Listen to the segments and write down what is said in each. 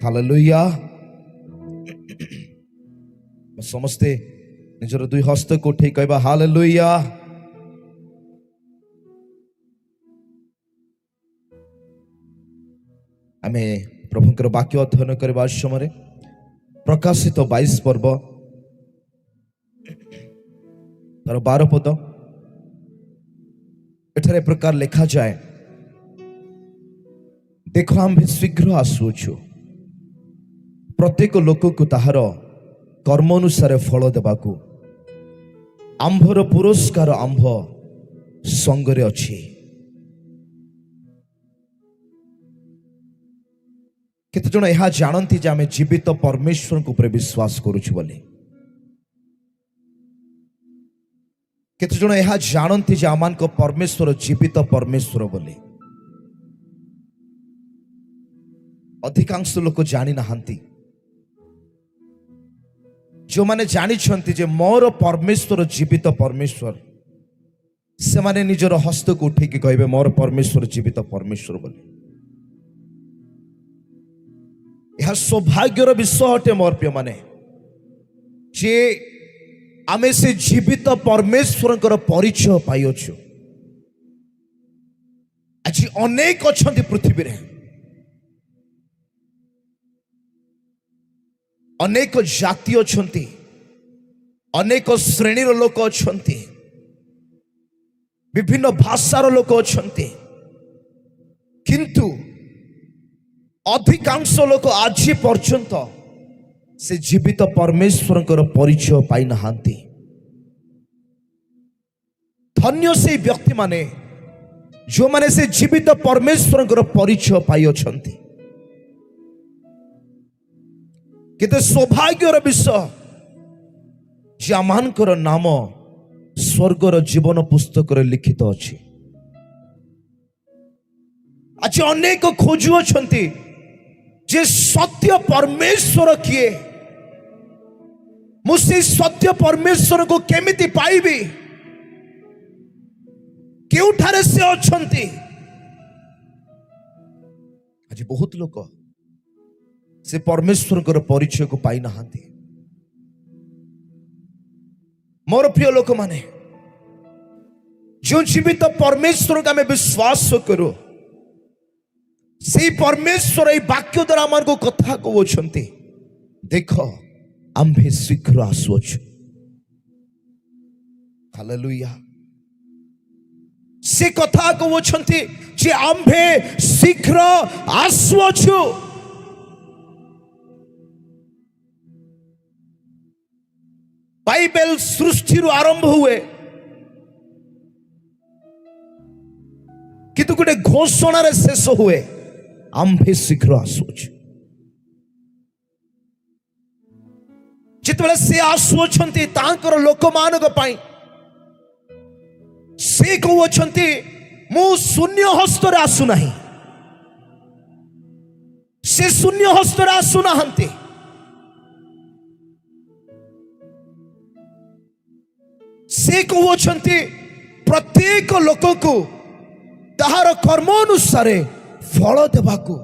Hallelujah. समस्ते निजर दुई हस्त को उठे कहबा हालेलुया। आमे प्रभुंकर वाक्य अध्ययन करबा समय प्रकाशित 22 पर्व तार 12 पद एठारे प्रकार लिखा जाए, देखो आम्भे शीघ्र आसुछु प्रत्येक लोक को ताहार कर्म अनुसार फल देबाकू आंभर पुरस्कार आंभ संगरे अछि। केते जण यह जानती जे आमे जीवित परमेश्वर को ऊपर विश्वास करूछु बोली। केते जण यह जानती जे आमान को परमेश्वर जीवित परमेश्वर बोली। अधिकांश लोक जानी नाहंती। जो माने जानी छंती जे मोर परमेश्वर जीवित परमेश्वर, से माने निजर हस्त को उठे कि कहबे मोर परमेश्वर जीवित परमेश्वर बोली। यह सौभाग्यर विषय अटे मोर प्रिय माने जे आमे से जीवित परमेश्वर परिचय पाइछु। आज अनेक अछंती पृथ्वी रे, अनेक जाति अछंती, अनेक श्रेणीर लोक अछंती, विभिन्न भाषार लोक अछंती, किंतु अधिकांश लोक आज पर्यंत से जीवित परमेश्वर परिचय पाई नाहांती। धन्य से व्यक्ति माने जो माने से जीवित परमेश्वर परिचय पाई अछंती। केते सौभाग्यर विषय जे आमानकर नाम स्वर्गर जीवन पुस्तक लिखित अछि। आज अनेक खोजु अछंती जे सत्य परमेश्वर किए, मुझे सत्य परमेश्वर को केमिति पाइबी, केउठारे से अछंती। आज बहुत लोक से परमेश्वर को परिचय को पाई नाहांती। मोर प्रिय लोक माने जो जीवित परमेश्वर का मैं विश्वास करो, से परमेश्वर ए वाक्य द्वारा आमान को कथा कहउछंती, देखो आम्भे शीघ्र आसुछु। हालेलुया। से कथा कहउछंती जे आम्भे शीघ्र आसुछु। बाइबल सृष्टि आरंभ हुए किंतु गोटे घोषणा शेष हुए, आम्भे शीघ्र आसुछु। जितबेले से आसुछंती तांकर लोक मानक पाई, से कहउछंती मु शून्य हस्तर आसु नाही। से शून्य हस्तर आसु नाहंती। से कहउछंती प्रत्येक लोक को ताहार कर्म अनुसार फल देबाकू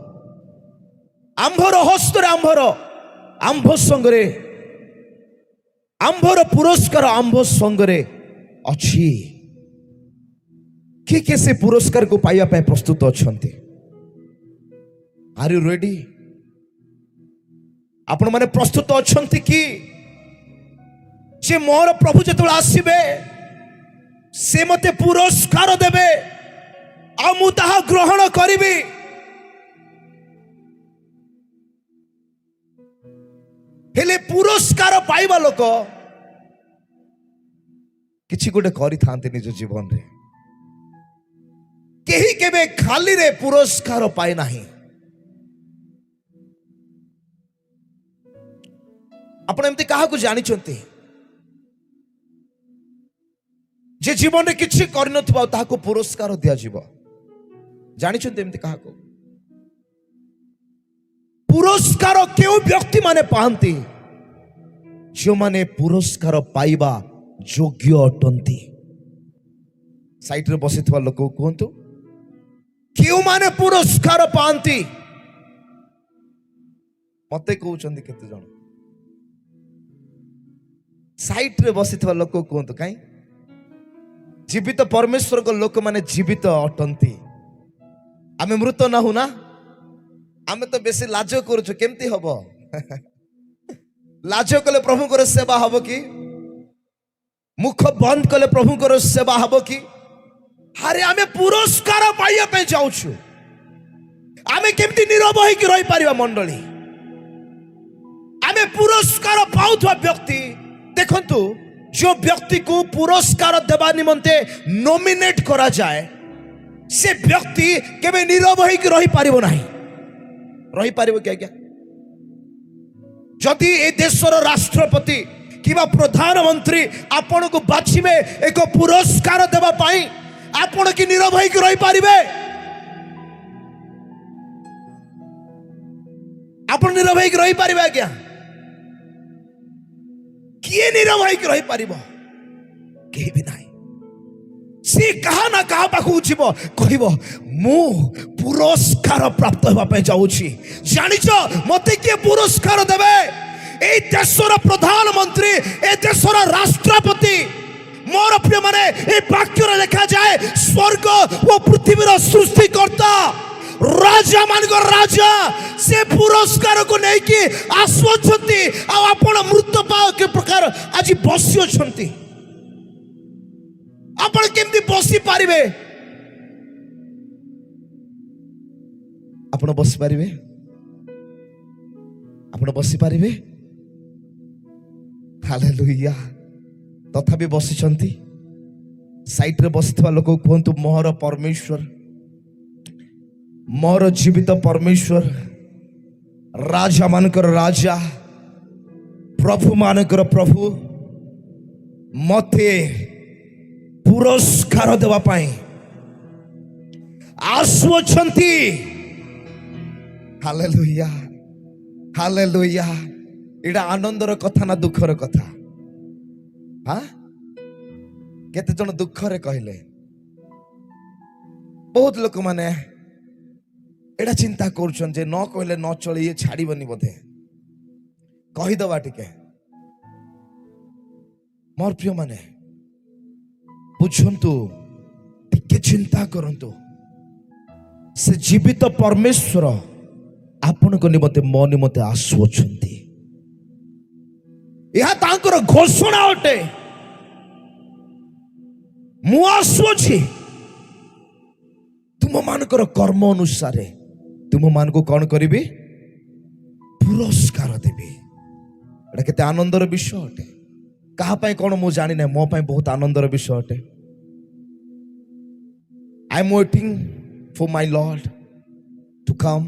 आंभर हस्तर आंभर आंभ संगरे आंभर पुरस्कार आंभ संगरे अछि। कि से पुरस्कार को पाइबा पे प्रस्तुत अछंती? Are you ready? आपण माने प्रस्तुत अछंती कि जे मोर प्रभु जेतबेले आसीबे से मते पुरस्कार देबे आ मु ताहा ग्रहण करिबी? हेले पुरस्कार पाइबा लोक किछि गोटे करि थांते निज जीवन रे। केही केबे खाली रे पुरस्कार पाए नाही। आपण एमती काहा को जानि चंती जे जीवन रे किछि कर नथबा ताहा को पुरस्कार दिया जीव? जानि चंती एमती काहा को? पुरस्कार केउ व्यक्ति माने पाहंती जो माने पुरस्कार पाइबा योग्य अटंती। साइट रे बसिथबा लोक कहंतु केउ माने पुरस्कार पाहंती मते कहउछन्ती केते जण साइट रे बसिथिबा लोक कहंतु काई जीवित परमेश्वर को लोक माने जीवित अटंती आमे मृत ना हो ना आमे तो बेसी लाज करूछु केमती हबो लाज कले प्रभु को सेवा हबो कि मुख बंद कले प्रभु को सेवा हबो कि अरे आमे पुरस्कार पाइया पे जाउछु आमे केमती नीरव होई कि रही परिबा मंडली आमे पुरस्कार पाउथवा व्यक्ति देखंतु जो व्यक्ति को पुरस्कार देवा निमंते नॉमिनेट करा जाए से व्यक्ति केबे नीरव होई कि रही परिबो नाही रही परिबो क्या जदि ए देशर राष्ट्रपति किबा प्रधानमंत्री आपण को बाछिबे एक पुरस्कार देवा पाई आपण की नीरव होई कि रही परिबे आपण नीरव होई कि रही परिबे क्या किए नीरव होई कि रही परिबो केही भी नाही सी कहा ना कहा पाखु जीवो कहबो मु पुरस्कार प्राप्त होबा पे जाउछी जानिचो मते के पुरस्कार देबे ए देशर प्रधानमंत्री ए देशर राष्ट्रपति मोर प्रिय माने ए वाक्य रे लिखा जाए स्वर्ग ओ पृथ्वीर सृष्टिकर्ता राजा मान को राजा से पुरस्कार को नहीं कि आसवछंती आ आपण मृत पाव के प्रकार आज बसी अछंती आपण केमती बसी पारिबे आपण बसी पारिबे आपण बसी पारिबे हालेलुया तथापि बसी छंती साइट रे बसिथवा लोक कहंतु मोहर परमेश्वर मोर जीवित परमेश्वर राजा मानकर राजा प्रभु मानकर प्रभु मते पुरस्कार देवा पाई आसुछंती हालेलुया हालेलुया एडा आनंदर कथा ना दुखर कथा हाँ केते जन दुखरे कहले बहुत लोक माने एडा चिंता करुछन जे न कहले न चली ये छाड़ीबनी बोधे कहि दबा टिके मोर प्रिय माने बुझंतु टिके चिंता करंतु से जीवित परमेश्वर आपण को निमते मो निमते आसुछंती यह तांकर घोषणा अटे मु आसुछि तुम मानकर कर्म अनुसारे तुम मान को कौन करिबे पुरस्कार देबे एटा केते आनंदर विषय अटे कहा पाए कौन मु जानि नै मो पाए बहुत आनंदर विषय अटे I am waiting for my lord to come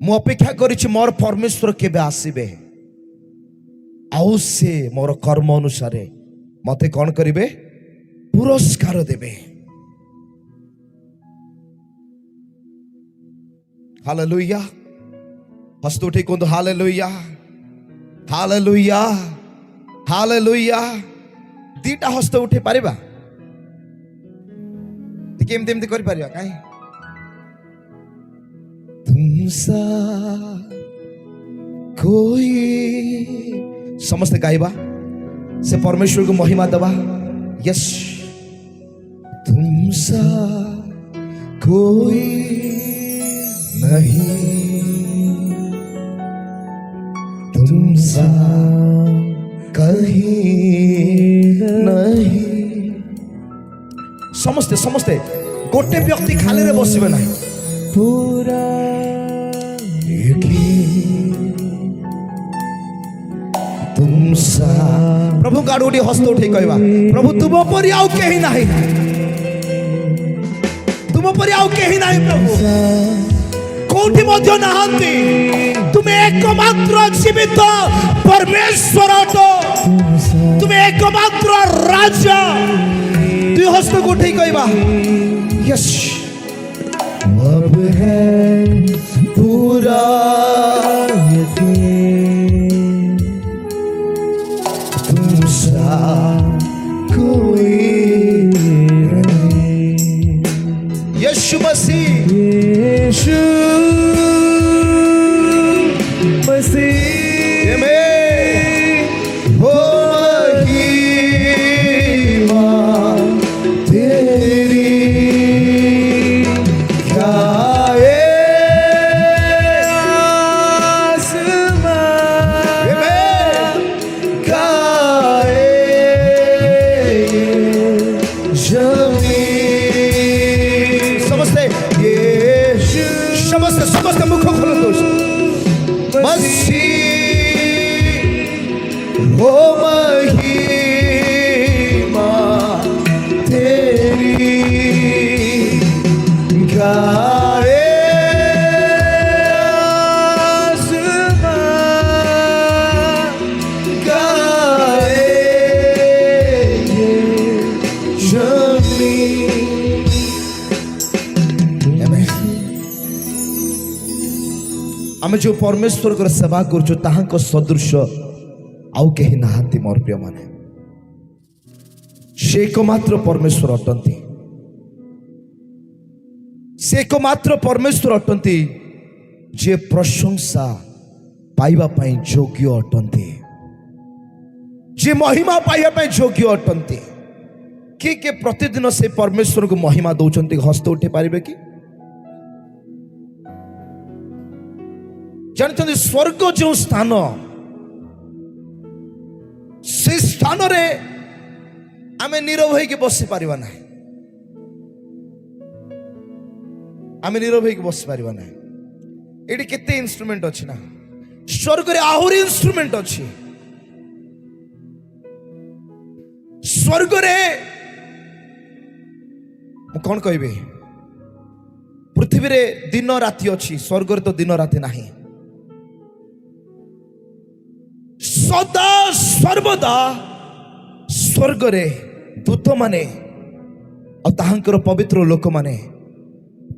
मु अपेक्षा करिछि मोर परमेश्वर केबे आसीबे आउ से मोर कर्म अनुसारे मते कौन करिबे पुरस्कार देबे हालेलुया हस्त उठे कोंदो हालेलुया हालेलुया हालेलुया दीटा हस्त उठे पारिबा केमते एमते करि पारिबा काई तुमसा कोई समस्त गाइबा से परमेश्वर को महिमा दबा यस तुमसा कोई नहीं तुमसा कहीं नहीं समस्ते समस्ते गोटे व्यक्ति खाली रे बसिबे नहीं पूरा तुमसा प्रभु गाडोडी हस्त उठे कहबा प्रभु तुम परि आउ केही नाही तुम परि आउ केही नाही प्रभु कोठी मध्य नाहंती तुम एकमात्र जीवित परमेश्वर अटो तुम एकमात्र राजा तू हस्त उठे कहबा यस अब है पूरा तुमसा कोई नहीं यीशु मसीह यीशु आमे जो परमेश्वर को सेवा करछु ताहांको सदृश आउ केही नाहांती मोर प्रिय माने से एकमात्र परमेश्वर अटंती से एकमात्र परमेश्वर अटंती जे प्रशंसा पाइबा पई योग्य अटंती जे महिमा पाइबा पई योग्य अटंती के प्रतिदिन से परमेश्वर को महिमा दौरान हस्त उठे पारे कि जानते स्वर्ग जो स्थान से स्थान रे आमे नीरव होइके बसी पारिबा ना आमे नीरव होइके बसी पारिबा ना एडी केते इंस्ट्रूमेंट अछि ना स्वर्ग रे आहुरी इंस्ट्रूमेंट अछि स्वर्ग रे कौन कहबे पृथ्वी रे दिन राति अछि स्वर्ग रे तो दिन राति नाही सदा सर्वदा स्वर्ग रे दूत माने और ताहांकर पवित्र लोक माने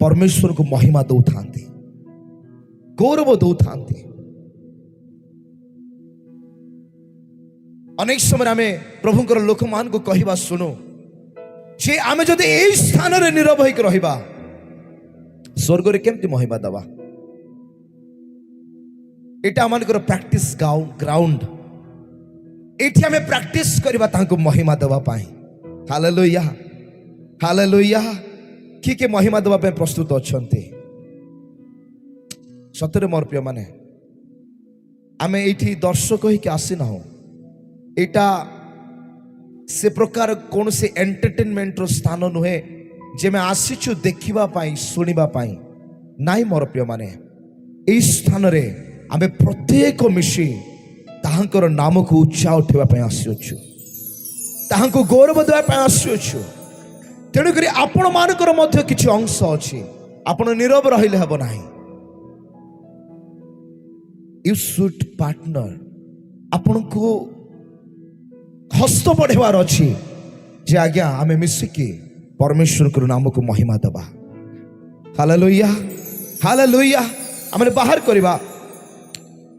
परमेश्वर को महिमा दौ थांती गौरव दौ थांती अनेक समय आमे प्रभुंकर लोक मान को कहवा सुनो जे आमे जदि एई स्थान रे नीरव होइक रहिबा स्वर्ग रे केमति महिमा दबा एटा आमानकर प्रैक्टिस ग्राउंड एठी आमे प्रैक्टिस करबा तांको महिमा दबा पाई हालेलुया हालेलुया के महिमा दबा पे प्रस्तुत अछंती सतरे मोर प्रिय माने आमे एठी दर्शक होई के आसी ना हो एटा से प्रकार कौन से एंटरटेनमेंट रो स्थान नुहे जे मैं आसीछु देखिबा पाई सुनिबा पाई नाई मोर प्रिय माने एई स्थान रे आमे प्रत्येक मिशी ताहांकर नाम को उच्चा उठेबा पाई आसीछु ताहांको गौरव देबा पाई आसीछु तेणु करी आपण मानकर मध्य किछि अंश अछि आपण नीरव रहिले हबो नाही यू शुड पार्टनर आपण को हस्त बढ़ेवार अच्छी जे आज्ञा आमे मिसिकी परमेश्वर को नाम को महिमा दबा हालेलुया हालेलुया आमे बाहर करबा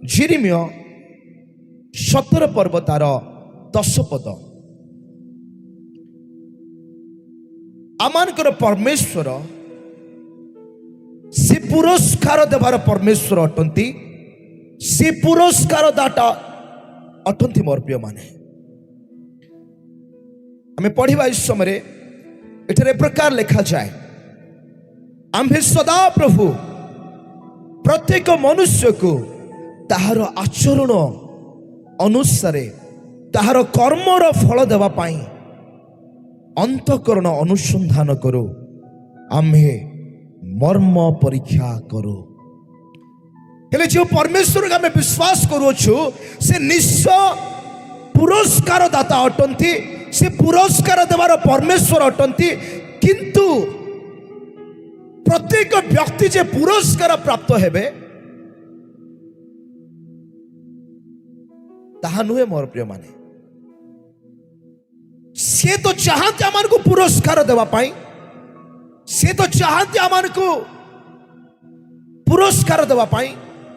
यिर्मयाह 17 पर्व तार 10 पद आमानकर परमेश्वर से पुरस्कार देवार परमेश्वर अटंती से पुरस्कार दाता अटंती मोर प्रिय माने हमें पढ़िबा इस समय एठरे प्रकार लिखा जाए आम्भे सदा प्रभु प्रत्येक मनुष्य को ताहार आचरण अनुसारे ताहार कर्मर फल देवा पाई अंतकरण अनुसंधान करो आम्भे मर्म परीक्षा करो हेले जो परमेश्वर का मैं विश्वास करूछु से निश्चय पुरस्कार दाता अटंती से पुरस्कार देवार परमेश्वर अटंती किंतु प्रत्येक व्यक्ति जे पुरस्कार प्राप्त हेबे ताहा नुहे मोर प्रिय माने से तो चाहते आमान को पुरस्कार देवा पाई से तो चाहते आमान को पुरस्कार देवा पाई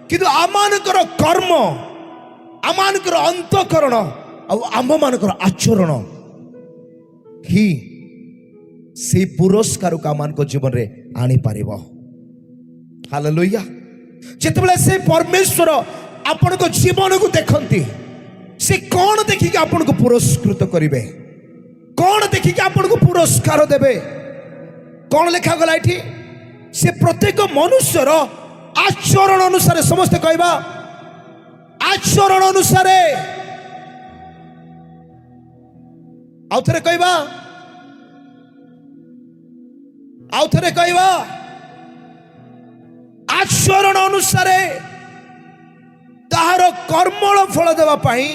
किंतु आमानकर कर्म आमानकर अंतकरण आम मानकर आचरण ही से पुरस्कार का मान को जीवन रे आनी पारिबो हालेलुया जेतेबेले से परमेश्वर आपण को जीवन को देखंती से कौन देखि के आपण को पुरस्कृत करिवे कौन देखि के आपण को पुरस्कार देबे कौन लिखा गला एठी से प्रत्येक मनुष्यर आचरण अनुसार समस्त कहबा आचरण अनुसार आउ थे कहवा आउ थे कहवा आचरण अनुसार ताहार कर्मल फल देवा पाई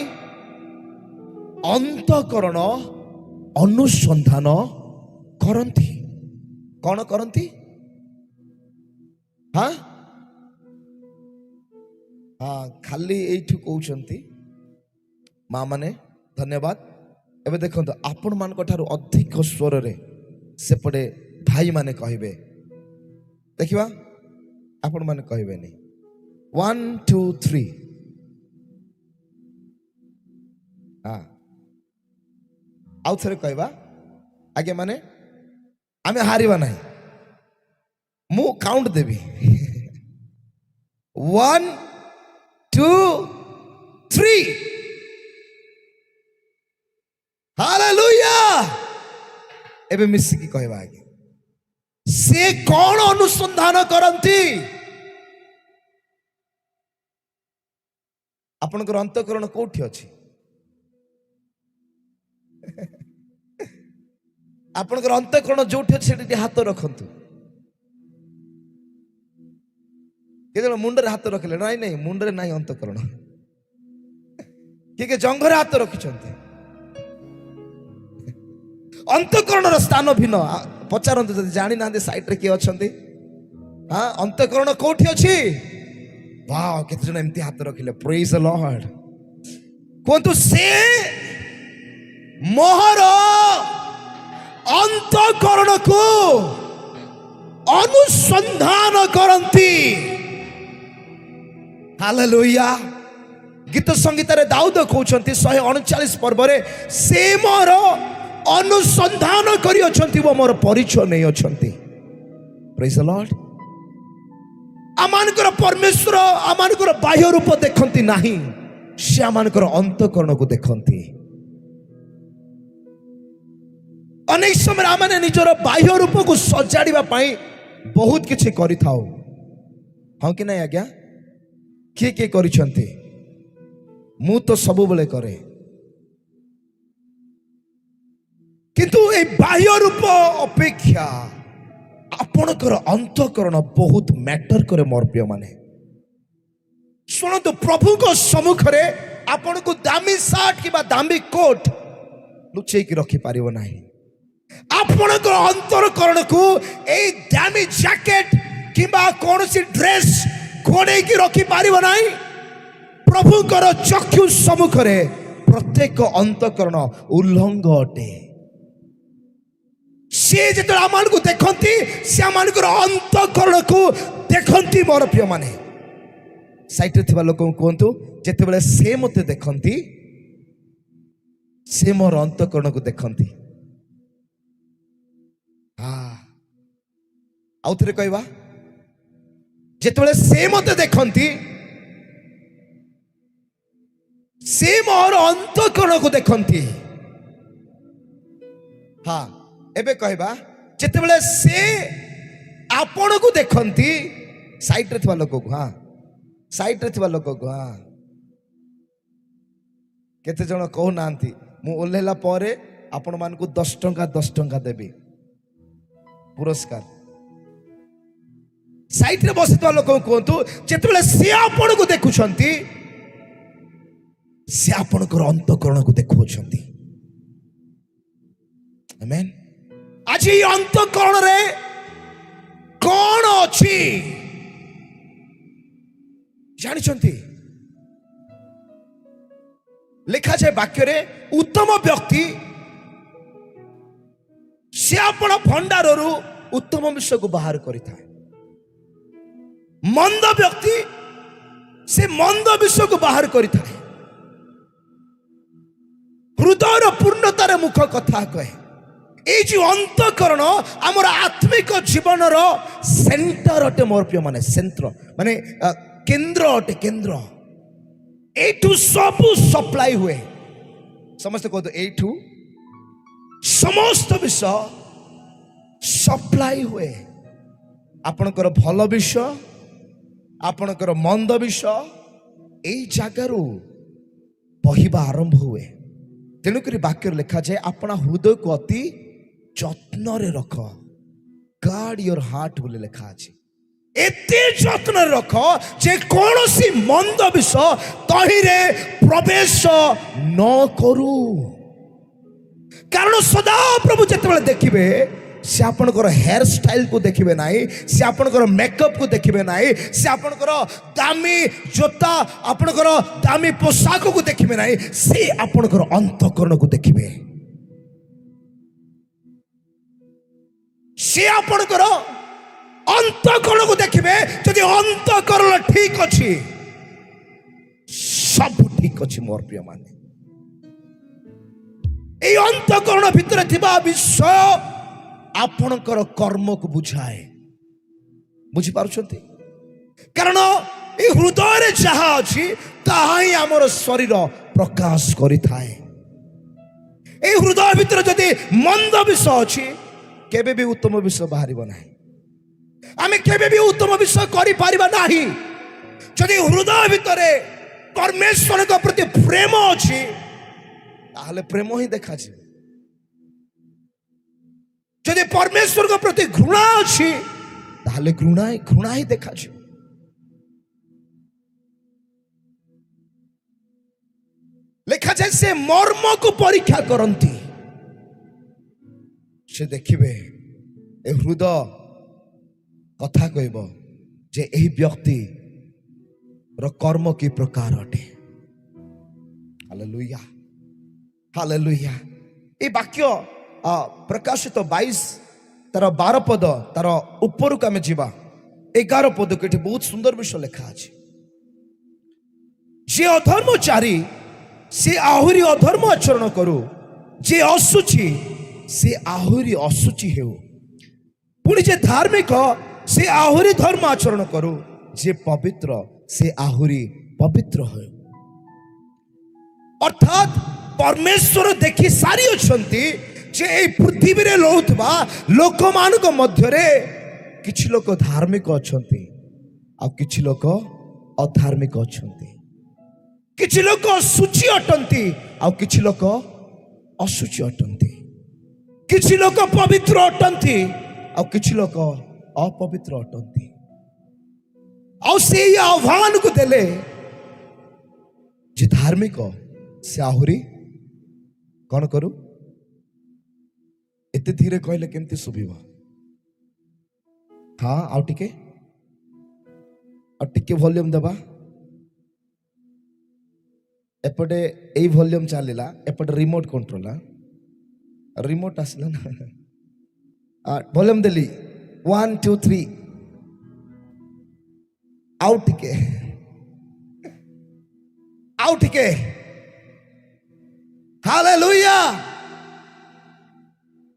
अंतकरण अनुसंधान करंती कौन करंती हाँ हाँ खाली एठू कहउछंती माँ माने धन्यवाद एबे देखो आपण मान अधिक स्वर रे सेपटे भाई माने कहबे देखिबा आपण माने कहबेनी 1 2 3 हाँ आउ थे कहवा आगे माने आमे हारिबा नहीं मु काउंट देवी 1 2 3 हालेलुया एबे मिसिकी कहवा आगे से कौन अनुसंधान करती आपनकर अंतःकरण कोठी अछि आपनकर अंतःकरण जोठी अछि सेठी हाथ रखंतु केजन मुंडरे हाथ रखले नाही नाही मुंडरे नाही अंतःकरण के जंघरे हाथ रखिछन्ते अंतःकरण स्थान भिन्न पचारंतु जदि जानि ना साइड रे के अछन्ते हां अंतःकरण कोठी अछि वाओ केते जन एमती हाथ रखिले प्रेज द लॉर्ड कोंतु से मोहर अंतःकरण को अनुसंधान करंती हालेलुया गीत संगीत रे दाऊद कहउछंती 139 पर्व रे से मोर अनुसंधान करी अछंती वो मोर परिचय नै अछंती प्रेज द लॉर्ड आमानकर परमेश्वर आमानकर बाह्य रूप देखंती नाही से आमानकर अंतःकरण को देखंती अनेक समय आमाने निजर बाह्य रूप को सजाड़िबा पाई बहुत किछि करि थाओ हां कि नै आज्ञा किए किए करिछंती मु तो सब बेले करे किंतु ए बाह्य रूप अपेक्षा आपणकर अंतःकरण बहुत मैटर करे मोर प्रिय माने सुनो तो प्रभु को सम्मुख रे आपण को दामी शर्ट किबा दामी कोट लुचै की रखी पारिबो नाही आपणकर अंतःकरण को ए दामी जैकेट किबा कोनसी ड्रेस कोडे की रखी पारिबो नाही प्रभु कर चक्षु सम्मुख रे प्रत्येक अंतःकरण उल्लंघ अटे से जो आमान को देखती से आमान अंतःकरण को देखती मोर प्रिय माने साइट रे लोक कहतु जिते से मते देखती से मोर अंतःकरण को देखती हाँ आउ थे कहवा जिते से मते देखती से मोर अंतःकरण को देखती हाँ एबे कहबा जिते से आपण को देखती साइट रे लोक को हाँ साइट रे लोक को हाँ केते जन कहू नांती मु ओल्हेला परे आपण मान को 10 टंका देबी पुरस्कार साइट रे बसित लोक कहतु जिते से आपण को देखुछंती से आपण को अंतःकरण को देखुछंती आमेन आज अंतःकरण रे कौन अच्छी जानी लिखा जाए वाक्य रे उत्तम व्यक्ति से आपण भंडार उत्तम विषय को बाहर करिथा मंद व्यक्ति से मंद विषय को बाहर करिथा हृदय पूर्णतार मुख कथा कहे ये जो अंतःकरण आमर आत्मिक जीवन सेंटर अटे मोर प्रिय माने सेंटर माने केंद्र अटे केंद्र एठू सब सप्लाई हुए समस्त कहते एठू समस्त विषय सप्लाई हुए आपणकर भल विषय आपणकर मंद विषय एई जागारू बहिबा आरंभ हुए तेणुक वाक्य लिखा जाए अपना हृदय को अति जत्न रे रख गार्ड योर हार्ट बोले लिखा अछि एते जत्न रे रख जे कोनोसी मंद विषय तहिरे प्रवेश न करू कारण सदा प्रभु जेतेबेले देखिबे से आपनकर हेयर स्टाइल को देखिबे नाही से आपनकर मेकअप को देखिबे नाही से आपनकर दामी जोता आपनकर दामी पोशाक को देखिबे नाही से आपनकर अंतःकरण को देखिबे से आपनकर अंतकरण को देखिए जदि अंतकरण ठीक अच्छी सब ठीक अच्छी मोर प्रिय माने ये अंतकरण भितर थिबा विषय आपणकर कर्म को बुझाए बुझी पारुछंती कारण ये हृदय रे जहा अछि ताहा ही हमर शरीर प्रकाश करि थाए ए हृदय भितर जदि मंद विषय अछि केबे भी उत्तम विषय बाहरिबो नाही आमे केबे भी उत्तम विषय करि पारिबा नाही जदि हृदय भितर परमेश्वर के प्रति प्रेम अछि ताहले प्रेम ही देखा छी जदि परमेश्वर के प्रति घृणा अछि ताहले घृणा ही देखा छी लिखा जाए से मर्म को परीक्षा करती से देखिए ए हृदय कथा कहब जे एही व्यक्ति रो कर्म की प्रकार अटे हालेलुया हालेलुया ए वाक्य प्रकाशित 22 तार 12 पद तार ऊपर को आम जीवा 11 पद को बहुत सुंदर विषय लिखा अछि जे अधर्मचारी से आहुरी अधर्म आचरण करू जे असुची से आहुरी असुची हेउ पुणी जे धार्मिक से आहुरी धर्म आचरण करू जे पवित्र से आहुरी पवित्र हो अर्थात परमेश्वर देखि सारी अछंती जे ए पृथ्वी रे लोथबा लोक मानक मध्य रे किछि लोक धार्मिक अछंती आ किछि लोक अधार्मिक अछंती किछि लोक शुचि अटंती आ किछि लोक अशुचि अटंती किछि लोक पवित्र अटंती आ किछि लोक अपवित्र अटंती आ से आह्वान को देले जे धार्मिक से आहुरी कौन करू एते धीरे कहले केमती सुबिबो हाँ आउ टिके वॉल्यूम दबा एपटे ए वॉल्यूम चलिला एपटे रिमोट कंट्रोल रिमोट आसला ना वॉल्यूम देली 1 2 3 आउट के हालेलुया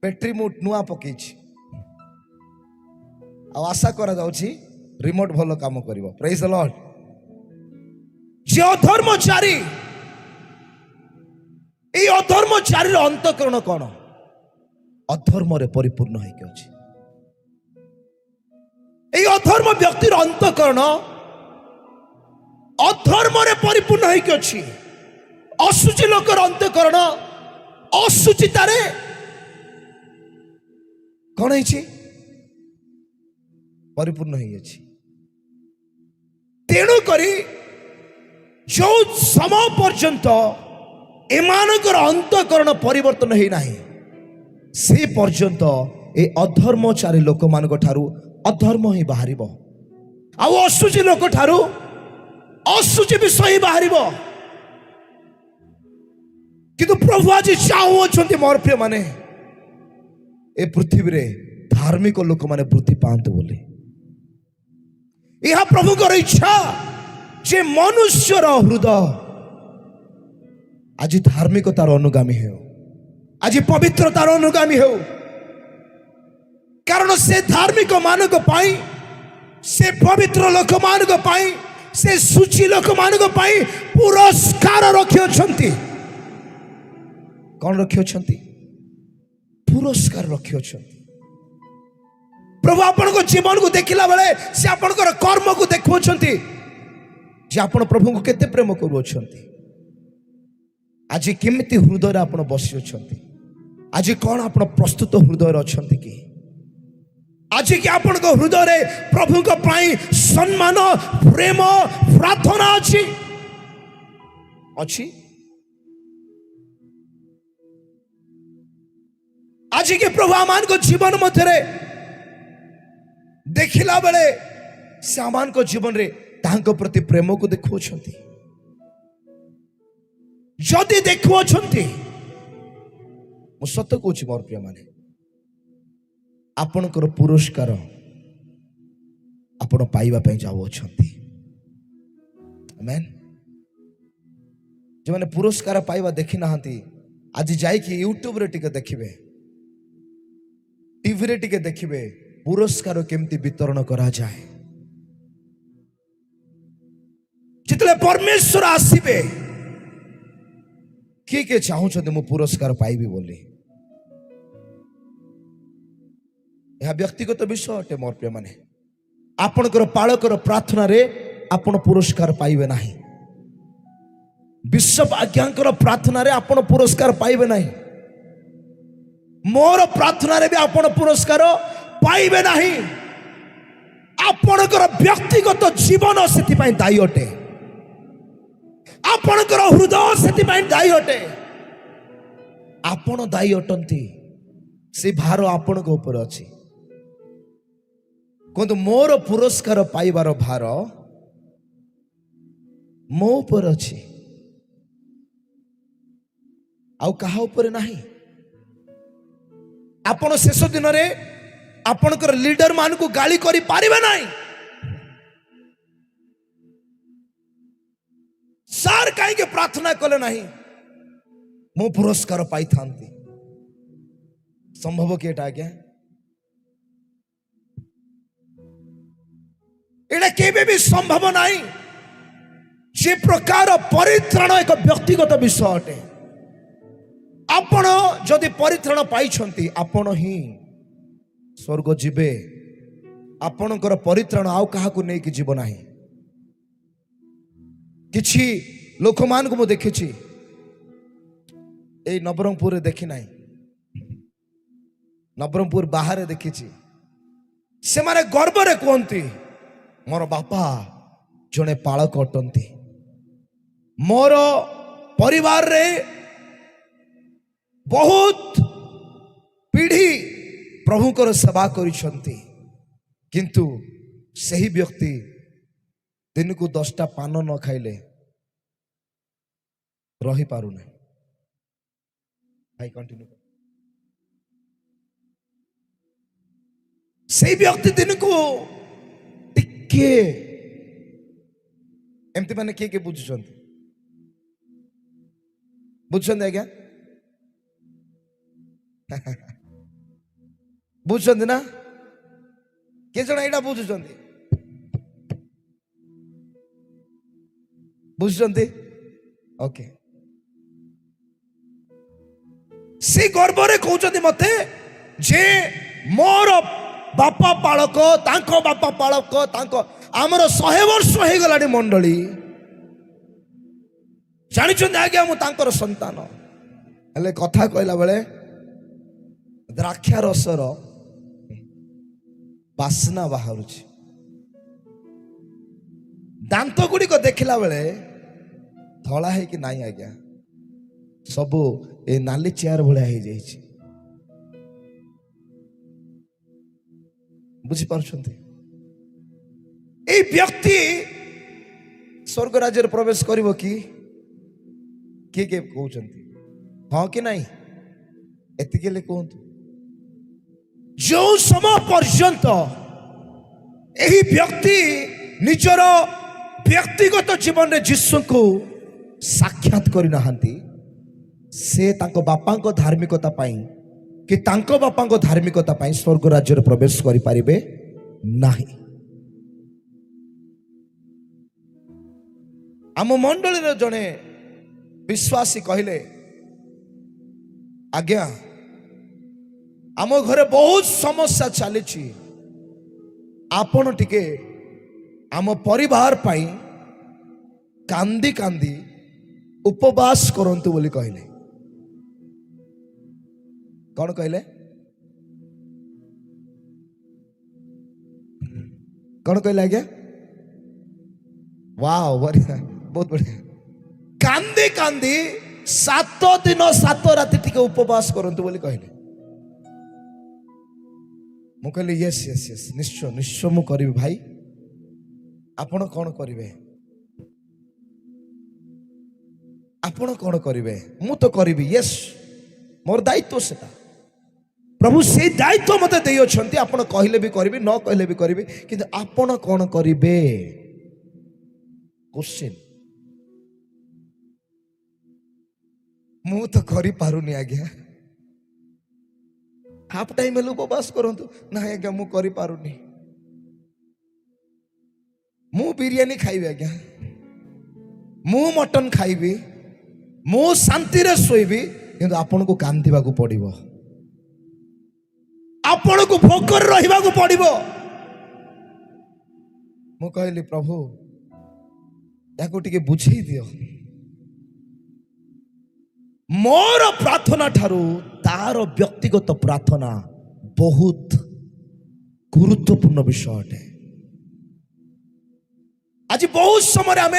बैटरी मोट नुआ पकई आशा करा जाउछि रिमोट भलो काम करिवो प्रेज द लॉर्ड जे अधर्मचारी ए अधर्मचारी अंतकरण कौन अधर्म रे परिपूर्ण होइके अछि ए अधर्म व्यक्तिर अंतकरण अधर्म रे परिपूर्ण होइके अछि असुचि लोकर अंतकरण असुचितारे कौन है परिपूर्ण होई अछि तेणु करी जो समय पर्यंत एमानकर अंतकरण परिवर्तन है नाही से पर्यंत ए अधर्मचारी लोक मानक ठारू अधर्म ही बाहरिबो आ असुचि लोक ठारू असुचि विषय ही बाहरिबो किंतु प्रभु आज चाहूछंती मोर प्रिय माने ए पृथ्वी रे धार्मिक लोक माने वृद्धि पांतु बोले यह प्रभु को इच्छा जे मनुष्यर हृदय आज धार्मिकतार अनुगामी हो आज पवित्रतार अनुगामी हो कारण से धार्मिक मानक पाई से पवित्र लोक मानक पाई से सूची लोक मानक पाई पुरस्कार रखियोछंती कौन रखियोछंती पुरस्कार रखियोछंती प्रभु आपण को जीवन को देखिला बेले से आपण को कर्म को देखुछंती जे आपण प्रभु को केते प्रेम करूछंती आज केमिति हृदय रे आपण बसी अछंती आज कौन आपण प्रस्तुत हृदय रे अछंती कि आज कि आपण को हृदय रे प्रभु को पाई सम्मान प्रेम प्रार्थना अछि अछि आज के प्रभु आमान को जीवन मध्य रे देखिला बेले से आमान को जीवन रे तांको प्रति प्रेम को देखुछंती जदि देखुछंती मु सत्य कहूँ मोर प्रिय माने आपणकर पुरस्कार ଆପଣ ପାଇବା ପାଇଁ ଯାଉଅଛନ୍ତି। ଆମେନ୍। ଯେଉଁମାନେ ପୁରସ୍କାର ପାଇବା ଦେଖି ନାହାନ୍ତି ଆଜି ଯାଇକି ୟୁଟ୍ୟୁବରେ ଟିକେ ଦେଖିବେ, ଟିଭିରେ ଟିକେ ଦେଖିବେ ପୁରସ୍କାର କେମିତି ବିତରଣ କରାଯାଏ। ଯେତେବେଳେ ପରମେଶ୍ୱର ଆସିବେ କିଏ କିଏ ଚାହୁଁଛନ୍ତି ମୁଁ ପୁରସ୍କାର ପାଇବି ବୋଲି? ଏହା ବ୍ୟକ୍ତିଗତ ବିଷୟ ଅଟେ ମୋର ପ୍ରିୟମାନେ। ଆପଣଙ୍କର ପାଳକର ପ୍ରାର୍ଥନାରେ ଆପଣ ପୁରସ୍କାର ପାଇବେ ନାହିଁ। ବିଶପ ଆଜ୍ଞାଙ୍କର ପ୍ରାର୍ଥନାରେ ଆପଣ ପୁରସ୍କାର ପାଇବେ ନାହିଁ। ମୋର ପ୍ରାର୍ଥନାରେ ବି ଆପଣ ପୁରସ୍କାର ପାଇବେ ନାହିଁ। ଆପଣଙ୍କର ବ୍ୟକ୍ତିଗତ ଜୀବନ ସେଥିପାଇଁ ଦାୟୀ ଅଟେ। ଆପଣଙ୍କର ହୃଦୟ ସେଥିପାଇଁ ଦାୟୀ ଅଟେ। ଆପଣ ଦାୟୀ ଅଟନ୍ତି। ସେ ଭାର ଆପଣଙ୍କ ଉପରେ ଅଛି। କୁହନ୍ତୁ ମୋର ପୁରସ୍କାର ପାଇବାର ଭାର ମୋ ଉପରେ ଅଛି, ଆଉ କାହା ଉପରେ ନାହିଁ। ଆପଣ ଶେଷ ଦିନରେ ଆପଣଙ୍କର ଲିଡର ମାନଙ୍କୁ ଗାଳି କରି ପାରିବେ ନାହିଁ। ସାର୍ କାହିଁକି ପ୍ରାର୍ଥନା କଲେ ନାହିଁ, ମୁଁ ପୁରସ୍କାର ପାଇଥାନ୍ତି। ସମ୍ଭବ କି ଏଟା ଆଜ୍ଞା? ଏଟା କେବେ ବି ସମ୍ଭବ ନାହିଁ। যে প্রকার পরিত্রাণ এক ব্যক্তিগত বিষয় অটে। আপন যদি পরিত্রাণ পাইছন্তি আপন হি স্বর্গ ଯିବେ। ଆପଣଙ୍କର ପରିତ୍ରାଣ ଆଉ କାହାକୁ ନେଇକି ଯିବ ନାହିଁ। କିଛି ଲୋକମାନଙ୍କୁ ମୁଁ ଦେଖିଛି, ଏଇ ନବରଙ୍ଗପୁରରେ ଦେଖି ନାହିଁ, ନବରଙ୍ଗପୁର ବାହାରେ ଦେଖିଛି। ସେମାନେ ଗର୍ବରେ କୁହନ୍ତି ମୋର ବାପା ଜଣେ ପାଳକ ଅଟନ୍ତି, ମୋର ପରିବାରରେ ବହୁତ ପିଢ଼ି ପ୍ରଭୁଙ୍କର ସେବା କରିଛନ୍ତି, କିନ୍ତୁ ସେହି ବ୍ୟକ୍ତି ଦିନକୁ 10ଟା ପାନ ନ ଖାଇଲେ ରହିପାରୁନାହିଁ। ଭାଇ କଣ୍ଟିନ୍ୟୁ। সেই ବ୍ୟକ୍ତି ଦିନକୁ ଟିକେ ଏମିତି, ମାନେ କିଏ କିଏ ବୁଝୁଛନ୍ତି? ବୁଝୁଛନ୍ତି ଆଜ୍ଞା? ବୁଝୁଛନ୍ତି ନା? କିଏ ଜଣ ଏଇଟା ବୁଝୁଛନ୍ତି? ବୁଝୁଛନ୍ତି? ଓକେ। ସେ ଗର୍ବରେ କହୁଛନ୍ତି ମତେ ଯେ ମୋର ବାପା ପାଳକ, ତାଙ୍କ ବାପା ପାଳକ, ତାଙ୍କ ଆମର 100 ବର୍ଷ ହେଇଗଲାଣି ମଣ୍ଡଳୀ, ଜାଣିଛନ୍ତି ଆଜ୍ଞା ମୁଁ ତାଙ୍କର ସନ୍ତାନ। ହେଲେ କଥା କହିଲା ବେଳେ ଦ୍ରାକ୍ଷା ରସର ବାସ୍ନା ବାହାରୁଛି। ଦାନ୍ତ ଗୁଡ଼ିକ ଦେଖିଲା ବେଳେ ଧଳା ହେଇକି ନାହିଁ ଆଜ୍ଞା, ସବୁ ଏ ନାଲି ଚେୟାର ଭଳିଆ ହେଇଯାଇଛି। ବୁଝିପାରୁଛନ୍ତି? এই ବ୍ୟକ୍ତି ସ୍ୱର୍ଗ ରାଜ୍ୟରେ ପ୍ରବେଶ କରିବ କି? କିଏ କିଏ କହୁଛନ୍ତି ହଁ କି ନାହିଁ? ଏତିକି ହେଲେ କୁହନ୍ତୁ। ଯେଉଁ ସମୟ ପର୍ଯ୍ୟନ୍ତ ଏହି ବ୍ୟକ୍ତି ନିଜର ବ୍ୟକ୍ତିଗତ ଜୀବନରେ ଯୀଶୁଙ୍କୁ ସାକ୍ଷାତ କରିନାହାନ୍ତି, ସେ ତାଙ୍କ ବାପାଙ୍କ ଧାର୍ମିକତା ପାଇଁ କି ତାଙ୍କ ବାପାଙ୍କ ଧାର୍ମିକତା ପାଇଁ ସ୍ୱର୍ଗ ରାଜ୍ୟରେ ପ୍ରବେଶ କରିପାରିବେ ନାହିଁ। ଆମ ମଣ୍ଡଳୀର ଜଣେ ବିଶ୍ୱାସୀ କହିଲେ ଆଜ୍ଞା ଆମ ଘରେ ବହୁତ ସମସ୍ୟା ଚାଲିଛି, ଆପଣ ଟିକେ ଆମ ପରିବାର ପାଇଁ କାନ୍ଦି କାନ୍ଦି ଉପବାସ କରନ୍ତୁ ବୋଲି କହିଲେ। କଣ କହିଲେ? କଣ କହିଲେ ଆଜ୍ଞା? वाह, बढ़िया, बहुत बढ़िया। कांदी कांदी 7 दिन 7 राति टिके उपवास करंतु बोली कहले। मु कहले यस यस यस, निश्चय निश्चय मु करिबे भाई। आपण कोन करिवे? आपण कोन करिवे? मु तो करिबी, यस मोर दायित्व सेटा। प्रभु से दायित्व मत दे आपण कहले भी करी न कहले भी करी कि आपण कौन करेंगे क्वेश्चन मु तो करी पारुनी आज्ञा हाफ टाइम हेल्ले उपवास करंतु ना आज्ञा मु करी पारुनी मु बिरियानी खाइबी आज्ञा मु मटन खाइबी मु शांति रे सोइबी किंतु आपण को कांदिबा को पड़िबो आपण को भोकर रहिबा को पड़िबो मु कहली प्रभु याको टिके बुझेई दियो मोर प्रार्थना ठारू तार व्यक्तिगत प्रार्थना बहुत गुरुत्वपूर्ण विषय अटे आज बहुत समय आम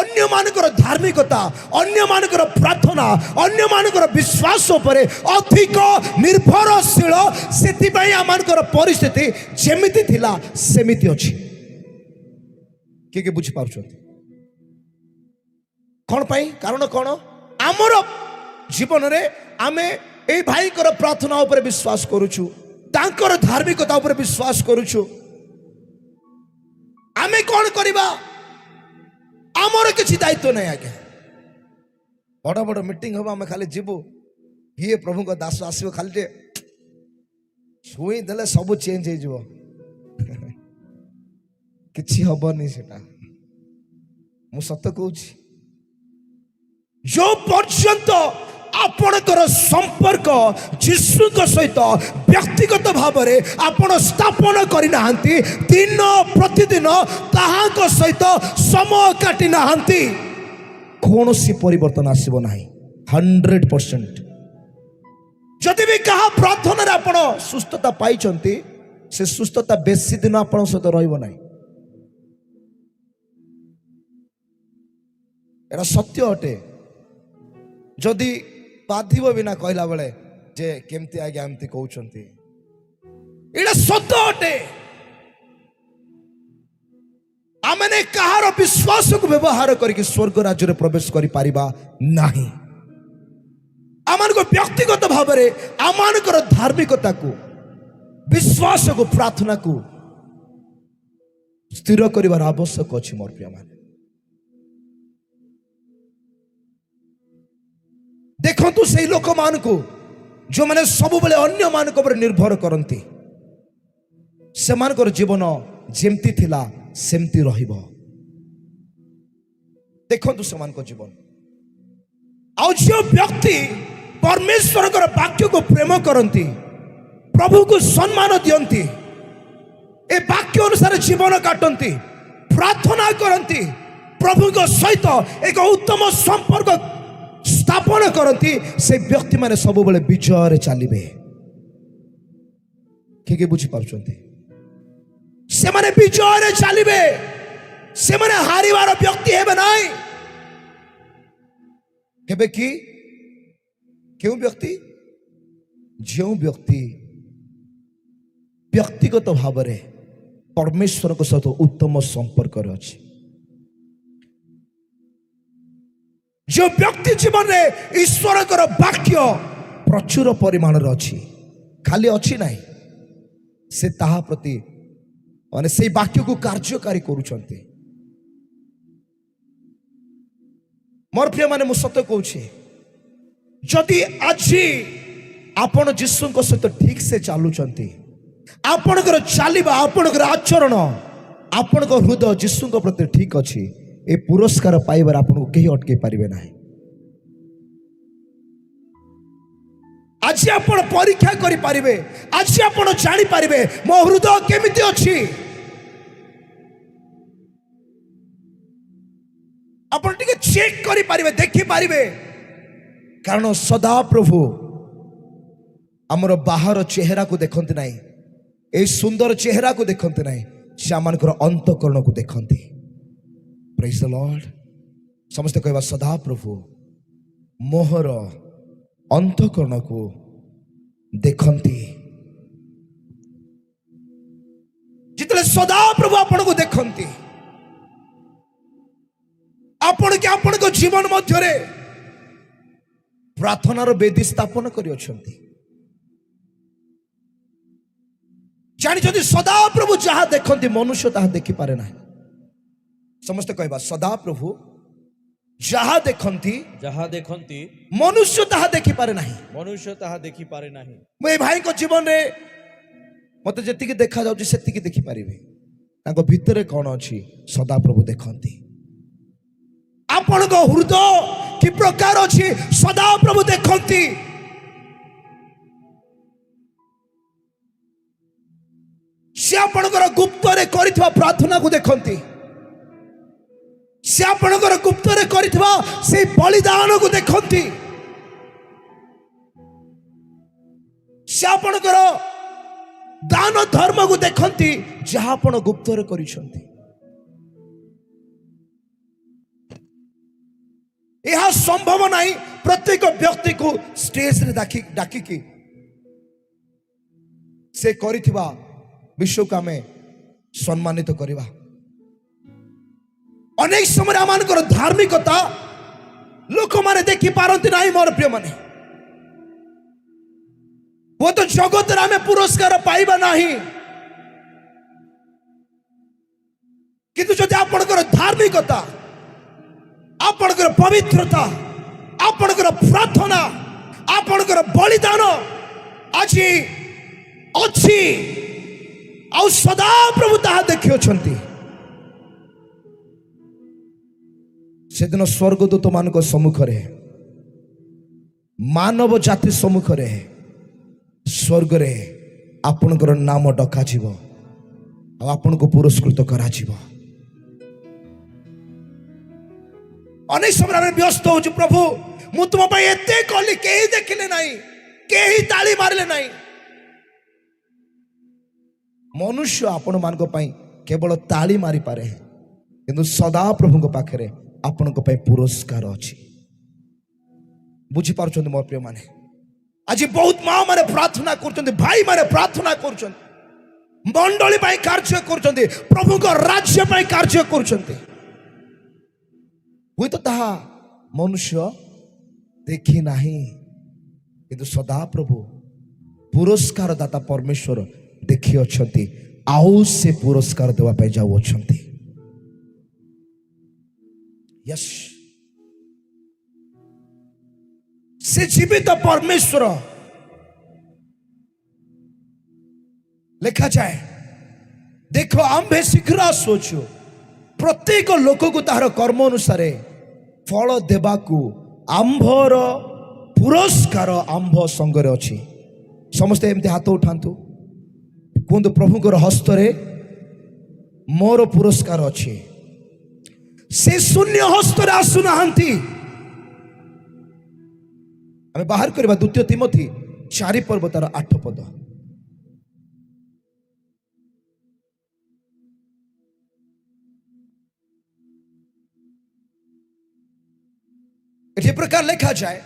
अन्य मानकर धार्मिकता अन्य मानकर प्रार्थना अन्य मानकर विश्वास उपरे अधिक निर्भरशील से आमर परिस्थिति जेमिति थिला सेमिति अछि किए बुझी पारुछंती कौन पाई कारण कौन आमर जीवन रे आमे ए भाई कर प्रार्थना ऊपर विश्वास करूछु तांकर धार्मिकता ऊपर विश्वास करूछु आमे कौन करिबा आमर किसी दायित्व नहीं आगे बड़ बड़ मीटिंग हम आम खाली जीवु ये प्रभु को दास आसो खाली छुई देले सब चेंज हो किछि हबनी सेटा मु सत कहूँ जो पर्यंत आपणकर संपर्क जीशु सहित व्यक्तिगत भाव में आपण स्थापन करना दिन प्रतिदिन ताहां सहित समय काटी ना कौन सी परिवर्तन आसब ना 100%। जदि भी कहा प्रार्थना आपण सुस्थता पाई से सुस्थता बेसी दिन आपण सहित रहिबो नाही एरा सत्य अटे जदि बाधिब बिना कहला बेले जे केमती आज्ञा एमती कहउछंती एटा सत्य अटे आमने कहार विश्वास को व्यवहार करके स्वर्ग राज्य रे प्रवेश करि पारिबा नाही आमान को व्यक्तिगत भाव में आमानकर धार्मिकता को विश्वास को प्रार्थना को स्थिर करिवार आवश्यक अछि मोर प्रिय माने देखंतु से लोक मान को जो माने सब बेले अन्य मान पर निर्भर करती से मानकर जीवन जेमती थिला सेमती रहिबो देखंतु से मान को जीवन आ जो व्यक्ति परमेश्वर कर वाक्य को प्रेम करती प्रभु को सम्मान दियंती ए वाक्य अनुसार जीवन काटती प्रार्थना करती प्रभु को सहित एक उत्तम संपर्क स्थापन करती से व्यक्ति माने सब बेले विजय चलिए किए बुझी पार्टी से माने विजय चलिए से माने हारिवार व्यक्ति हेबे नाई हेबे कि क्यों व्यक्ति जो व्यक्ति व्यक्तिगत भाव में परमेश्वर को सहित उत्तम संपर्क अच्छी जो व्यक्ति जीवन में ईश्वर कर वाक्य प्रचुर परिमाण अच्छी खाली अच्छी नहीं से ताहा प्रति माने से वाक्य को कार्यकारी करुछंती मोर प्रिय माने मु सत्य कहूँ जदि आज आपण जीशु सहित ठीक से चलुचंती आपणकर चलिबा आपणकर आचरण आपणकर हृदय जीशु प्रति ठीक अच्छी ए पुरस्कार पाइबार आपको कहीं अटके पारिबे ना आज आप परीक्षा करि पारिबे आज आप जानी पारिबे मो हृदय केमिति अछि आपण टिके चेक करि पारिबे देखि पारिबे कारण सदा प्रभु हमर बाहर चेहरा को देखंती नाही ए सुंदर चेहरा को देखंती नाही से आमनकर अंतःकरण को देखंती प्रेज द लॉर्ड समस्त कहवा सदा प्रभु मोहर अंतःकरण को देखंती जितले सदा प्रभु आपण को देखंती आपण के आपण को जीवन मध्य रे प्रार्थनार वेदी स्थापन करी अछंती ଜାଣିଛନ୍ତି ସଦାପ୍ରଭୁ ଯାହା ଦେଖନ୍ତି ମନୁଷ୍ୟ ତାହା ଦେଖିପାରେ ନାହିଁ। ସମସ୍ତେ କହିବା ସଦାପ୍ରଭୁ ଯାହା ଦେଖନ୍ତି ମନୁଷ୍ୟ ତାହା ଦେଖିପାରେ ନାହିଁ। ମୁଁ ଏ ଭାଇଙ୍କ ଜୀବନରେ ମତେ ଯେତିକି ଦେଖାଯାଉଛି ସେତିକି ଦେଖିପାରିବି। ତାଙ୍କ ଭିତରେ କ'ଣ ଅଛି ସଦାପ୍ରଭୁ ଦେଖନ୍ତି। ଆପଣଙ୍କ ହୃଦୟ କି ପ୍ରକାର ଅଛି ସଦାପ୍ରଭୁ ଦେଖନ୍ତି। ସେ ଆପଣଙ୍କର ଗୁପ୍ତରେ କରିଥିବା ପ୍ରାର୍ଥନାକୁ ଦେଖନ୍ତି। ସେ ଆପଣଙ୍କର ଗୁପ୍ତରେ କରିଥିବା ସେଇ ବଳିଦାନକୁ ଦେଖନ୍ତି। ସେ ଆପଣଙ୍କର ଦାନ ଧର୍ମକୁ ଦେଖନ୍ତି ଯାହା ଆପଣ ଗୁପ୍ତରେ କରିଛନ୍ତି। ଏହା ସମ୍ଭବ ନାହିଁ ପ୍ରତ୍ୟେକ ବ୍ୟକ୍ତିକୁ ଷ୍ଟେଜରେ ଡାକିକି ସେ କରିଥିବା ବିଶ୍ୱକୁ ଆମେ ସମ୍ମାନିତ କରିବା। ଅନେକ ସମୟରେ ଆମମାନଙ୍କର ଧାର୍ମିକତା ଲୋକମାନେ ଦେଖିପାରନ୍ତି ନାହିଁ। ମୋର ପ୍ରିୟମାନେ, ହୁଏତ ଜଗତରେ ଆମେ ପୁରସ୍କାର ପାଇବା ନାହିଁ, କିନ୍ତୁ ଯଦି ଆପଣଙ୍କର ଧାର୍ମିକତା, ଆପଣଙ୍କର ପବିତ୍ରତା, ଆପଣଙ୍କର ପ୍ରାର୍ଥନା, ଆପଣଙ୍କର ବଳିଦାନ ଆଜି ଅଛି ଆଉ ସଦାପ୍ରଭୁ ତାହା ଦେଖିଅଛନ୍ତି, ସେଦିନ ସ୍ୱର୍ଗଦୂତ ମାନଙ୍କ ସମ୍ମୁଖରେ, ମାନବ ଜାତି ସମ୍ମୁଖରେ ସ୍ୱର୍ଗରେ ଆପଣଙ୍କର ନାମ ଡକାଯିବ ଆଉ ଆପଣଙ୍କୁ ପୁରସ୍କୃତ କରାଯିବ। ଅନେକ ସମୟରେ ଆମେ ବ୍ୟସ୍ତ ହଉଛୁ, ପ୍ରଭୁ ମୁଁ ତୁମ ପାଇଁ ଏତେ କଲି, କେହି ଦେଖିଲେ ନାହିଁ, କେହି ତାଳି ମାରିଲେ ନାହିଁ। ମନୁଷ୍ୟ ଆପଣମାନଙ୍କ ପାଇଁ କେବଳ ତାଳି ମାରିପାରେ, କିନ୍ତୁ ସଦାପ୍ରଭୁଙ୍କ ପାଖରେ ଆପଣଙ୍କ ପାଇଁ ପୁରସ୍କାର ଅଛି। ବୁଝିପାରୁଛନ୍ତି ମୋ ପ୍ରିୟମାନେ? ଆଜି ବହୁତ ମା ମାନେ ପ୍ରାର୍ଥନା କରୁଛନ୍ତି, ଭାଇ ମାନେ ପ୍ରାର୍ଥନା କରୁଛନ୍ତି, ମଣ୍ଡଳୀ ପାଇଁ କାର୍ଯ୍ୟ କରୁଛନ୍ତି, ପ୍ରଭୁଙ୍କ ରାଜ୍ୟ ପାଇଁ କାର୍ଯ୍ୟ କରୁଛନ୍ତି। ହୁଏତ ତାହା ମନୁଷ୍ୟ ଦେଖି ନାହିଁ, କିନ୍ତୁ ସଦାପ୍ରଭୁ ପୁରସ୍କାର ଦାତା ପରମେଶ୍ୱର ଦେଖି ଅଛନ୍ତି, ଆଉ ସେ ପୁରସ୍କାର ଦେବା ପାଇଁ ଯାଉଅଛନ୍ତି। ସେ ଜୀବିତ ପରମେଶ୍ୱର। ଲେଖାଯାଏ, ଦେଖ ଆମ୍ଭେ ଶୀଘ୍ର ଆସୁଅଛୁ, ପ୍ରତ୍ୟେକ ଲୋକକୁ ତାହାର କର୍ମ ଅନୁସାରେ ଫଳ ଦେବାକୁ ଆମ୍ଭର ପୁରସ୍କାର ଆମ୍ଭ ସଙ୍ଗରେ ଅଛି। ସମସ୍ତେ ଏମିତି ହାତ ଉଠାନ୍ତୁ, କୁହନ୍ତୁ ପ୍ରଭୁଙ୍କର ହସ୍ତରେ ମୋର ପୁରସ୍କାର ଅଛି। ସେ ଶୂନ୍ୟ ହସ୍ତରେ ଆସୁନାହାନ୍ତି। ଆମେ ବାହାର କରିବା 2 ତିମୋଥୀ 4 ପର୍ବ ତାର 8 ପଦ। ଏଠି ପ୍ରକାର ଲେଖାଯାଏ,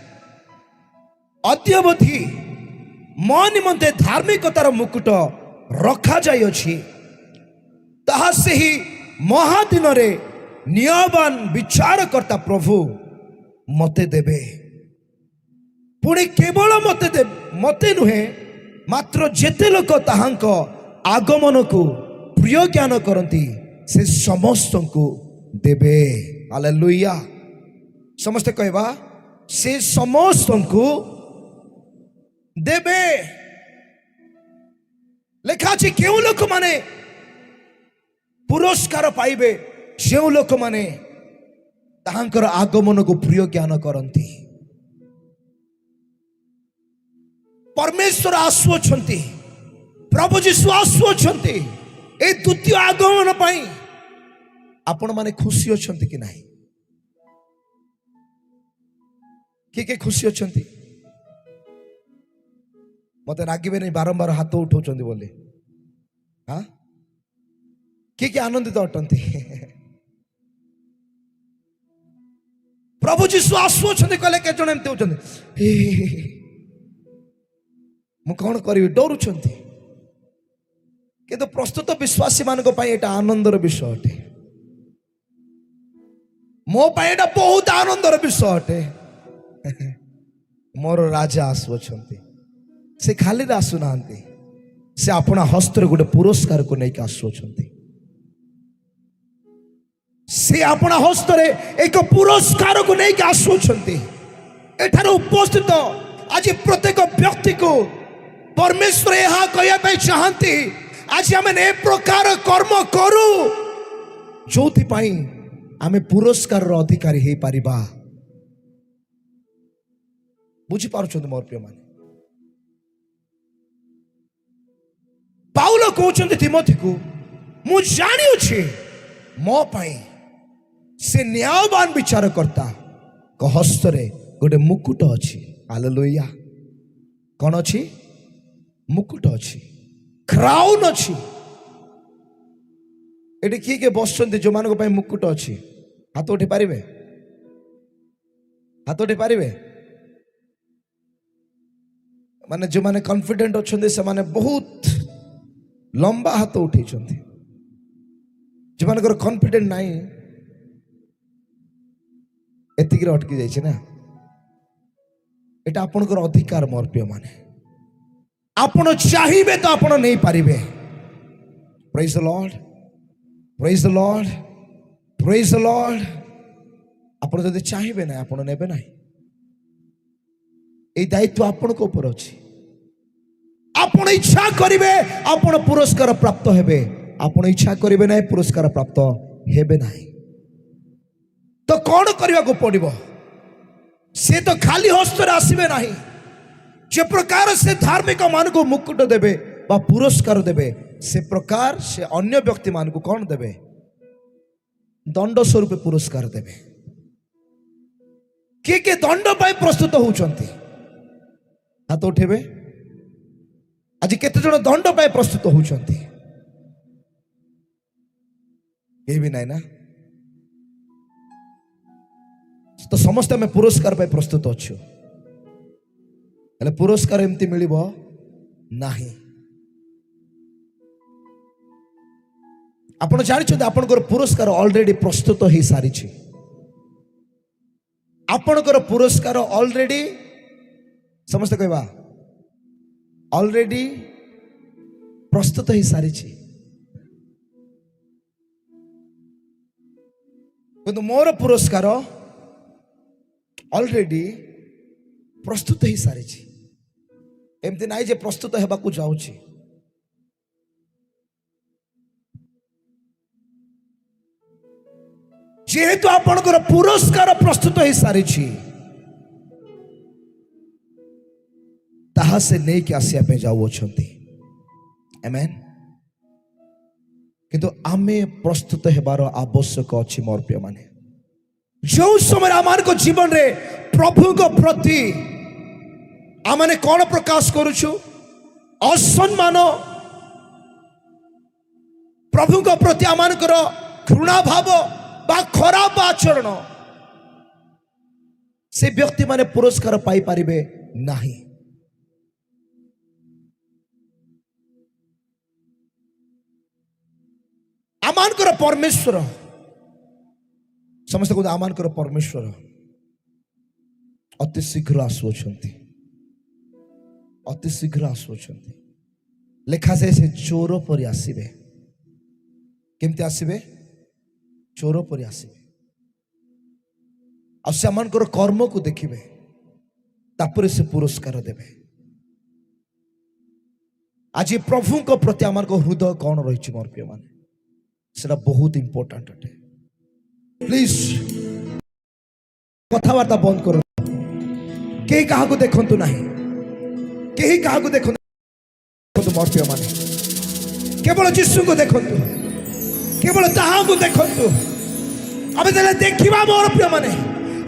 ଅଦ୍ୟବଧି ମୋ ନିମନ୍ତେ ଧାର୍ମିକତାର ମୁକୁଟ ରଖାଯାଇଅଛି, ତାହା ସେହି ମହାଦିନରେ ନିୟବାନ ବିଚାରକର୍ତ୍ତା ପ୍ରଭୁ ମତେ ଦେବେ। ପୁଣି କେବଳ ମତେ ନୁହେଁ, ମାତ୍ର ଯେତେ ଲୋକ ତାହାଙ୍କ ଆଗମନକୁ ପ୍ରିୟ ଜ୍ଞାନ କରନ୍ତି ସେ ସମସ୍ତଙ୍କୁ ଦେବେ। ହାଲେଲୁୟା। ସମସ୍ତେ କହିବା, ସେ ସମସ୍ତଙ୍କୁ ଦେବେ। ଲେଖା ଅଛି କେଉଁ ଲୋକମାନେ ପୁରସ୍କାର ପାଇବେ? ଯେଉଁ ଲୋକମାନେ ତାହାଙ୍କର ଆଗମନକୁ ପ୍ରିୟ ଜ୍ଞାନ କରନ୍ତି। ପରମେଶ୍ୱର ଆସୁଅଛନ୍ତି, ପ୍ରଭୁ ଯୀଶୁ ଆସୁଅଛନ୍ତି ଏ ଦ୍ୱିତୀୟ ଆଗମନ ପାଇଁ। ଆପଣ ମାନେ ଖୁସି ଅଛନ୍ତି କି ନାହିଁ? କିଏ ଖୁସି ଅଛନ୍ତି? ମତେ ରାଗିବେ ନାହିଁ ବାରମ୍ବାର ହାତ ଉଠାଉଛନ୍ତି ବୋଲି। କିଏ ଆନନ୍ଦିତ ଅଟନ୍ତି? ପ୍ରଭୁ ଯୀଶୁ ଆସୁଅଛନ୍ତି କହିଲେ କେତେ ଜଣ ଏମିତି ହଉଛନ୍ତି, ମୁଁ କଣ କରିବି, ଡରୁଛନ୍ତି। କିନ୍ତୁ ପ୍ରସ୍ତୁତ ବିଶ୍ୱାସୀ ମାନଙ୍କ ପାଇଁ ଏଟା ଆନନ୍ଦର ବିଷୟ ଅଟେ। ମୋ ପାଇଁ ଏଟା ବହୁତ ଆନନ୍ଦର ବିଷୟ ଅଟେ। ମୋର ରାଜା ଆସୁଅଛନ୍ତି, ସେ ଖାଲିରେ ଆସୁନାହାନ୍ତି, से अपना हस्तर गोटे पुरस्कार को नहीं आसुचंती से अपना हस्तरे एक पुरस्कार को नहीं आसुचंती एठार उपस्थित आज प्रत्येक व्यक्ति को परमेश्वर यह कहना चाहती आज आम ए प्रकार कर्म करू जो आम पुरस्कार अधिकारी हो पारिबा बुझी पारुछंती मोर प्रिय माने पाउल कहउछंती तिमोथी को मु जानी अछि मो पई से न्यायवान विचार करता को हस्तरे गोटे मुकुट अछि हालेलुया कोन अछि मुकुट अछि क्राउन अछि एटी किए के बसचंती जो मान को मुकुट अच्छी हाथ उठी पारिबे हाथ उठी पारिबे माने जो माने कॉन्फिडेंट अच्छे से माने बहुत लंबा हाथ उठे जो मान कॉन्फिडेंट नहीं एतिक अटकी जाइए ना एटा आपनकर अधिकार मोर प्रिय माने आपण चाहिए तो आपण नहीं पारिबे praise the lord praise the lord praise the lord आपण जदि चाहिए ना आपण नेबे ना ए दायित्व आपण को ऊपर अछि आपण इच्छा करिवे आपण पुरस्कार प्राप्त हेबे आपण इच्छा करिवे ना पुरस्कार प्राप्त हेबे ना तो कौन करने को पड़िबो से तो खाली हस्तर आसबे ना जे प्रकार से धार्मिक मान को मुकुट देबे बा पुरस्कार देबे से प्रकार से अन्य व्यक्ति मान को कौन देबे दंड स्वरूप पुरस्कार देबे के दंड पाई प्रस्तुत होउचंती हाथ उठेबे आज केते जण दंड पाई प्रस्तुत होउचंती ये भी नहीं ना तो समस्त में पुरस्कार पाई प्रस्तुत अच्छु हेले पुरस्कार एमती मिलिबो नाही आपण जानि आपणकर पुरस्कार ऑलरेडी प्रस्तुत हो सारी आपणकर पुरस्कार ऑलरेडी समस्त कहवा ऑलरेडी प्रस्तुत हो सारी किंतु मोर पुरस्कार ऑलरेडी प्रस्तुत हो सारी एमती नाई जे प्रस्तुत हेबाकू जाउछि जेहेतु आपणकर पुरस्कार प्रस्तुत हो सारी ताहा से नहीं कि आसिया पे जाउछंती आमेन किंतु आमे प्रस्तुत हेबार आवश्यक अछि मोर प्रिय माने जो समय आमान को जीवन रे प्रभु को प्रति आमने कौन प्रकाश करुछु असम्मान प्रभु को प्रति आमान कर घृणा भाव बा खराब आचरण से व्यक्ति माने पुरस्कार पाई पारिबे नाही आमान कर परमेश्वर समस्त को आमान कर परमेश्वर अति शीघ्र आसुछंती अति शीघ्र आसुछंती लेखा से चोर परि आसीबे केमती आसीबे चोर परि आसीबे आ से आमानकर कर्म को देखिबे तापर से पुरस्कार देबे आज प्रभु को प्रति आमान को हृदय कौन रही मोर प्रिय माने सेटा बहुत इंपोर्टेंट अटे प्लीज कथबार्ता बंद करो कहीं क्या देखु ना कहीं क्या देखु मोर प्रिय माने केवल यीशु को देखु केवल ताहा को देखु अब देखा मोर प्रिय माने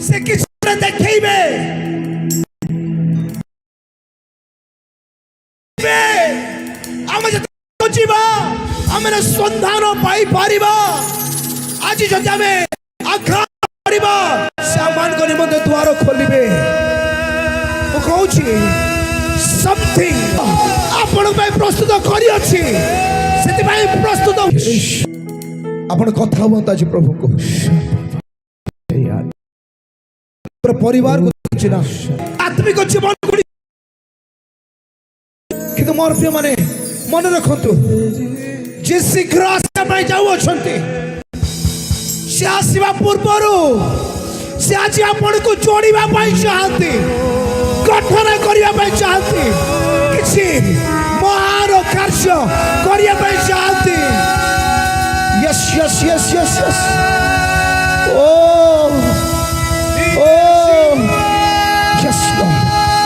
से किसी देखेबे आम सन्धान पाई पारिबा आज जदि आम आघात करिबा से आमान को निमंते द्वार खोलिबे ओ कहूची समथिंग आपण पे प्रस्तुत करी अछि सेति भाई प्रस्तुत आपण कथा होता जी प्रभु को पर परिवार को चिना आत्मिक जीवन को किंतु मोर प्रिय माने ମନେ ରଖନ୍ତୁ ଯେ ଶୀଘ୍ର ଆସିବା ପାଇଁ ଯାଉଅଛନ୍ତି ସେ ଆସିବା ପୂର୍ବରୁ ସେ ଆଜି ଆପଣଙ୍କୁ ଯୋଡ଼ିବା ପାଇଁ ଚାହାନ୍ତି, ଗଠନ କରିବା ପାଇଁ ଚାହାନ୍ତି, କିଛି ମହାନ କାର୍ଯ୍ୟ କରିବା ପାଇଁ ଚାହାନ୍ତି। Yes yes yes yes yes. ଓ